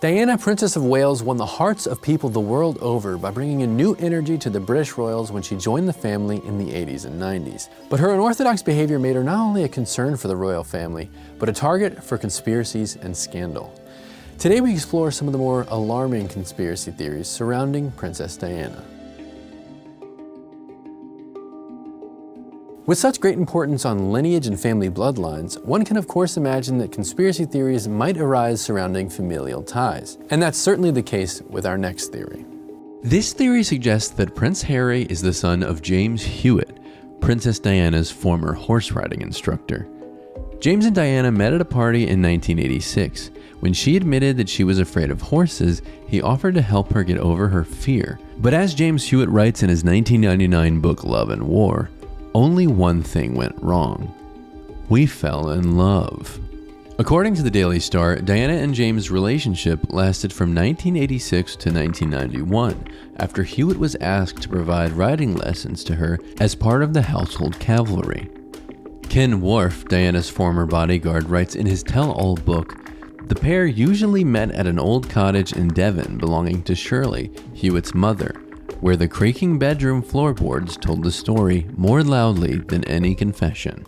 Diana, Princess of Wales, won the hearts of people the world over by bringing a new energy to the British royals when she joined the family in the 80s and 90s. But her unorthodox behavior made her not only a concern for the royal family, but a target for conspiracies and scandal. Today we explore some of the more alarming conspiracy theories surrounding Princess Diana. With such great importance on lineage and family bloodlines, one can of course imagine that conspiracy theories might arise surrounding familial ties. And that's certainly the case with our next theory. This theory suggests that Prince Harry is the son of James Hewitt, Princess Diana's former horse riding instructor. James and Diana met at a party in 1986. When she admitted that she was afraid of horses, he offered to help her get over her fear. But as James Hewitt writes in his 1999 book Love and War, only one thing went wrong. We fell in love. According to the Daily Star, Diana and James' relationship lasted from 1986 to 1991, after Hewitt was asked to provide riding lessons to her as part of the household cavalry. Ken Worf, Diana's former bodyguard, writes in his tell-all book, the pair usually met at an old cottage in Devon belonging to Shirley, Hewitt's mother, where the creaking bedroom floorboards told the story more loudly than any confession.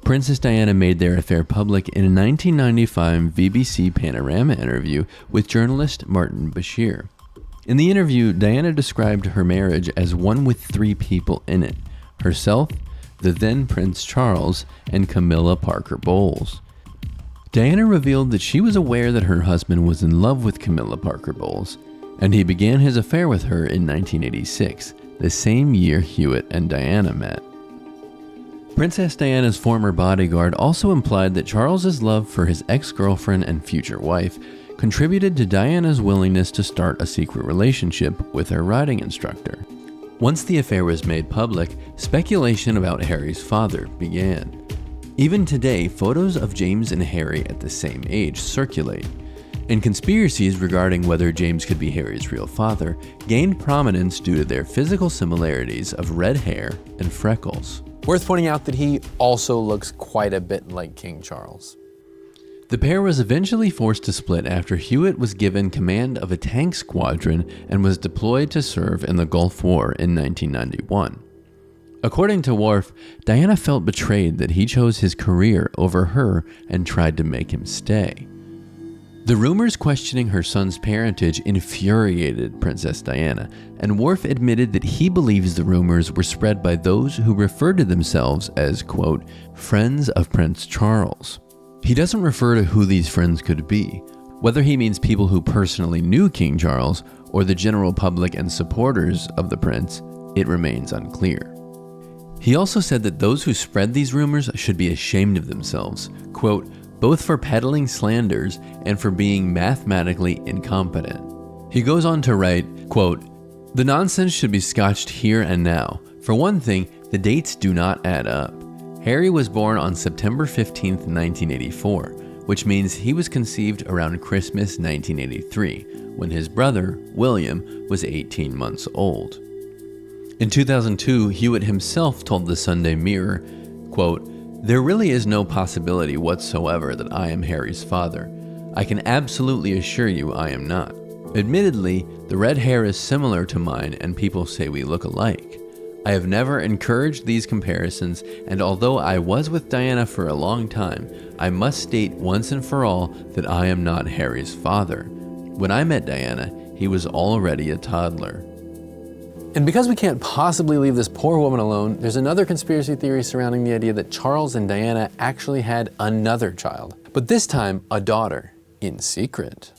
Princess Diana made their affair public in a 1995 BBC Panorama interview with journalist Martin Bashir. In the interview, Diana described her marriage as one with 3 people in it: herself, the then Prince Charles, and Camilla Parker Bowles. Diana revealed that she was aware that her husband was in love with Camilla Parker Bowles, and he began his affair with her in 1986, the same year Hewitt and Diana met. Princess Diana's former bodyguard also implied that Charles's love for his ex-girlfriend and future wife contributed to Diana's willingness to start a secret relationship with her riding instructor. Once the affair was made public, speculation about Harry's father began. Even today, photos of James and Harry at the same age circulate, and conspiracies regarding whether James could be Harry's real father gained prominence due to their physical similarities of red hair and freckles. Worth pointing out that he also looks quite a bit like King Charles. The pair was eventually forced to split after Hewitt was given command of a tank squadron and was deployed to serve in the Gulf War in 1991. According to Worf, Diana felt betrayed that he chose his career over her and tried to make him stay. The rumors questioning her son's parentage infuriated Princess Diana, and Worf admitted that he believes the rumors were spread by those who referred to themselves as, quote, friends of Prince Charles. He doesn't refer to who these friends could be. Whether he means people who personally knew King Charles or the general public and supporters of the prince, it remains unclear. He also said that those who spread these rumors should be ashamed of themselves, quote, both for peddling slanders and for being mathematically incompetent. He goes on to write, quote, the nonsense should be scotched here and now. For one thing, the dates do not add up. Harry was born on September 15, 1984, which means he was conceived around Christmas 1983, when his brother, William, was 18 months old. In 2002, Hewitt himself told the Sunday Mirror, quote, there really is no possibility whatsoever that I am Harry's father. I can absolutely assure you I am not. Admittedly, the red hair is similar to mine and people say we look alike. I have never encouraged these comparisons, and although I was with Diana for a long time, I must state once and for all that I am not Harry's father. When I met Diana, he was already a toddler. And because we can't possibly leave this poor woman alone, there's another conspiracy theory surrounding the idea that Charles and Diana actually had another child, but this time a daughter, in secret.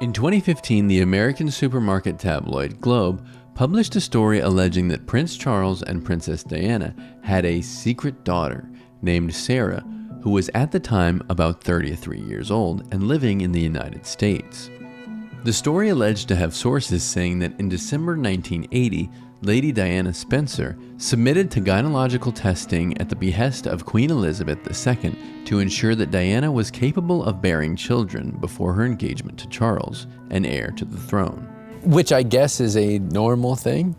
In 2015, the American supermarket tabloid Globe published a story alleging that Prince Charles and Princess Diana had a secret daughter named Sarah, who was at the time about 33 years old and living in the United States. The story alleged to have sources saying that in December 1980, Lady Diana Spencer submitted to gynecological testing at the behest of Queen Elizabeth II to ensure that Diana was capable of bearing children before her engagement to Charles, an heir to the throne. Which I guess is a normal thing?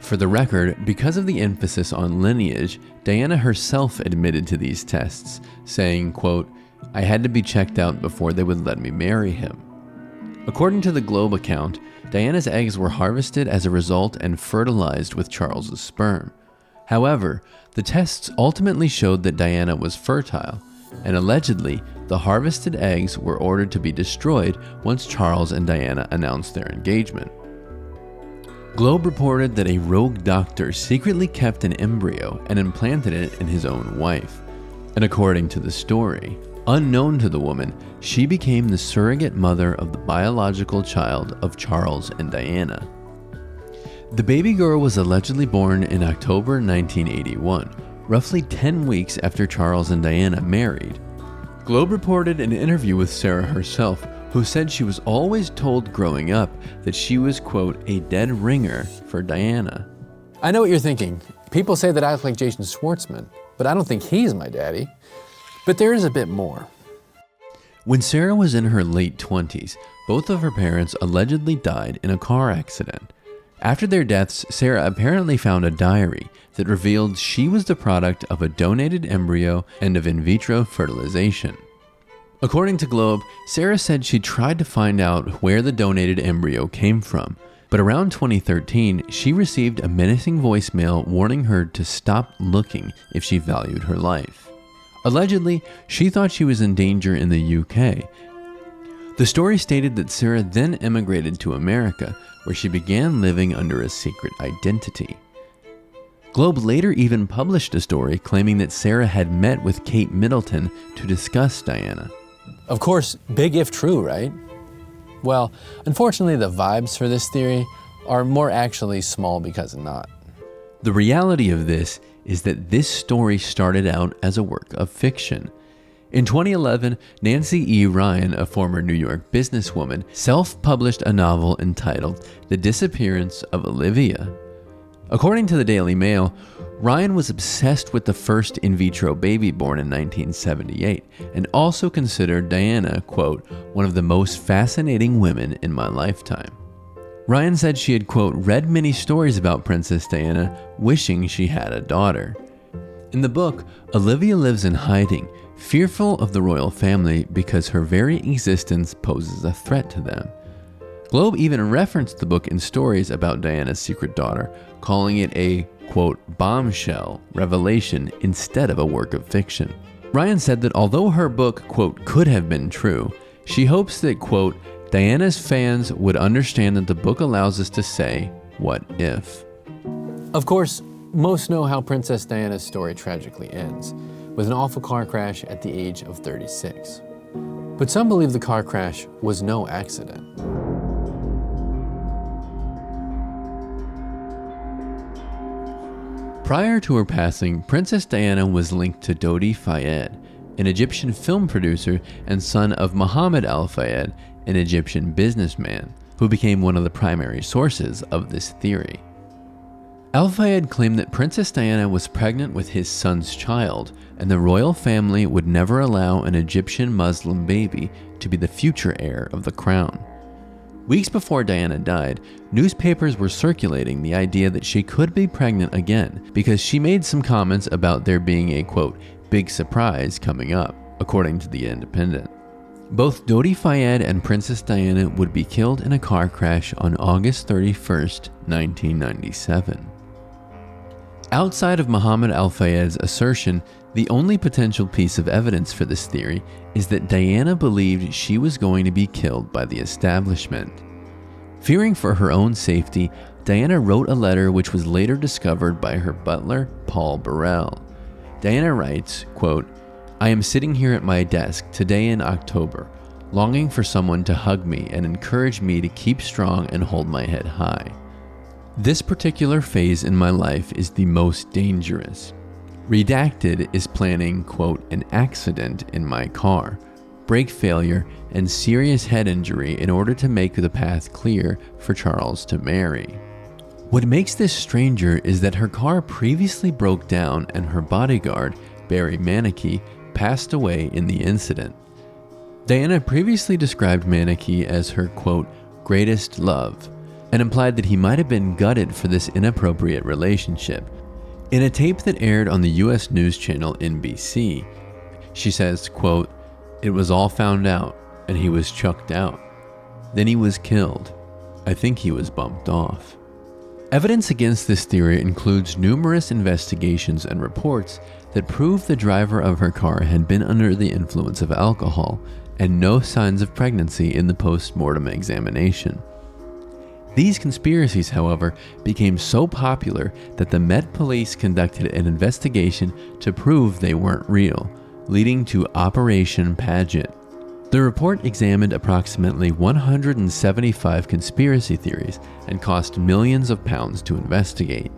For the record, because of the emphasis on lineage, Diana herself admitted to these tests, saying, quote, "I had to be checked out before they would let me marry him." According to the Globe account, Diana's eggs were harvested as a result and fertilized with Charles's sperm. However, the tests ultimately showed that Diana was fertile, and allegedly, the harvested eggs were ordered to be destroyed once Charles and Diana announced their engagement. Globe reported that a rogue doctor secretly kept an embryo and implanted it in his own wife. And according to the story, unknown to the woman, she became the surrogate mother of the biological child of Charles and Diana. The baby girl was allegedly born in October 1981, roughly 10 weeks after Charles and Diana married. Globe reported an interview with Sarah herself, who said she was always told growing up that she was, quote, "a dead ringer for Diana." I know what you're thinking. People say that I look like Jason Schwartzman, but I don't think he's my daddy. But there is a bit more. When Sarah was in her late 20s, both of her parents allegedly died in a car accident. After their deaths, Sarah apparently found a diary that revealed she was the product of a donated embryo and of in vitro fertilization. According to Globe, Sarah said she tried to find out where the donated embryo came from, but around 2013, she received a menacing voicemail warning her to stop looking if she valued her life. Allegedly, she thought she was in danger in the UK. The story stated that Sarah then immigrated to America, where she began living under a secret identity. Globe later even published a story claiming that Sarah had met with Kate Middleton to discuss Diana. Of course, big if true, right? Well, unfortunately, the vibes for this theory are more actually small because not. The reality of this is that this story started out as a work of fiction. In 2011, Nancy E. Ryan, a former New York businesswoman, self-published a novel entitled The Disappearance of Olivia. According to the Daily Mail, Ryan was obsessed with the first in vitro baby born in 1978 and also considered Diana, quote, "one of the most fascinating women in my lifetime." Ryan said she had, quote, "read many stories about Princess Diana, wishing she had a daughter." In the book, Olivia lives in hiding, fearful of the royal family because her very existence poses a threat to them. Globe even referenced the book in stories about Diana's secret daughter, calling it a, quote, "bombshell revelation" instead of a work of fiction. Ryan said that although her book, quote, "could have been true," she hopes that, quote, "Diana's fans would understand that the book allows us to say, what if?" Of course, most know how Princess Diana's story tragically ends, with an awful car crash at the age of 36. But some believe the car crash was no accident. Prior to her passing, Princess Diana was linked to Dodi Fayed, an Egyptian film producer and son of Mohammed Al Fayed, an Egyptian businessman, who became one of the primary sources of this theory. Al Fayed claimed that Princess Diana was pregnant with his son's child, and the royal family would never allow an Egyptian Muslim baby to be the future heir of the crown. Weeks before Diana died, newspapers were circulating the idea that she could be pregnant again because she made some comments about there being a, quote, "big surprise coming up," according to The Independent. Both Dodi Fayed and Princess Diana would be killed in a car crash on August 31st, 1997. Outside of Mohammed Al Fayed's assertion, the only potential piece of evidence for this theory is that Diana believed she was going to be killed by the establishment. Fearing for her own safety, Diana wrote a letter which was later discovered by her butler, Paul Burrell. Diana writes, quote, "I am sitting here at my desk today in October, longing for someone to hug me and encourage me to keep strong and hold my head high. This particular phase in my life is the most dangerous. Redacted is planning, quote, an accident in my car, brake failure, and serious head injury in order to make the path clear for Charles to marry." What makes this stranger is that her car previously broke down and her bodyguard, Barry Mannakee, passed away in the incident. Diana previously described Mannakee as her, quote, "greatest love," and implied that he might have been gutted for this inappropriate relationship. In a tape that aired on the US news channel NBC, she says, quote, "It was all found out, and he was chucked out. Then he was killed. I think he was bumped off." Evidence against this theory includes numerous investigations and reports that prove the driver of her car had been under the influence of alcohol, and no signs of pregnancy in the post-mortem examination. These conspiracies, however, became so popular that the Met Police conducted an investigation to prove they weren't real, leading to Operation Paget. The report examined approximately 175 conspiracy theories and cost millions of pounds to investigate.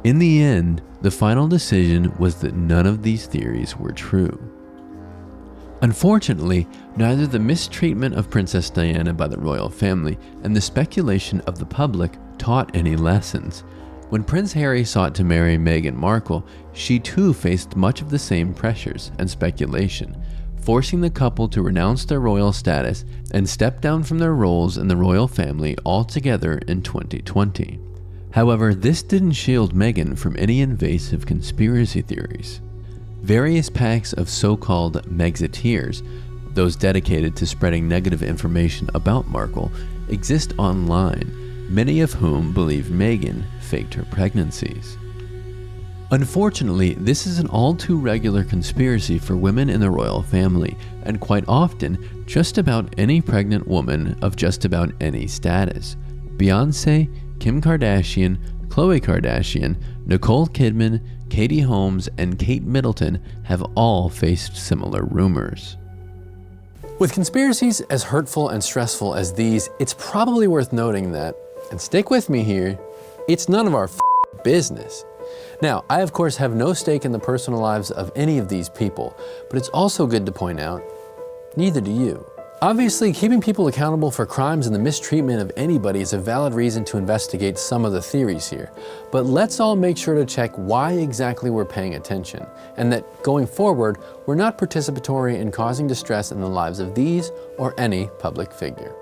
In the end, the final decision was that none of these theories were true. Unfortunately, neither the mistreatment of Princess Diana by the royal family and the speculation of the public taught any lessons. When Prince Harry sought to marry Meghan Markle, she too faced much of the same pressures and speculation, forcing the couple to renounce their royal status and step down from their roles in the royal family altogether in 2020. However, this didn't shield Meghan from any invasive conspiracy theories. Various packs of so-called Megxiteers, those dedicated to spreading negative information about Markle, exist online, many of whom believe Meghan faked her pregnancies. Unfortunately, this is an all too regular conspiracy for women in the royal family, and quite often, just about any pregnant woman of just about any status. Beyoncé, Kim Kardashian, Khloe Kardashian, Nicole Kidman, Katie Holmes, and Kate Middleton have all faced similar rumors. With conspiracies as hurtful and stressful as these, it's probably worth noting that, and stick with me here, it's none of our business. Now, I of course have no stake in the personal lives of any of these people, but it's also good to point out, neither do you. Obviously, keeping people accountable for crimes and the mistreatment of anybody is a valid reason to investigate some of the theories here. But let's all make sure to check why exactly we're paying attention, and that going forward, we're not participatory in causing distress in the lives of these or any public figure.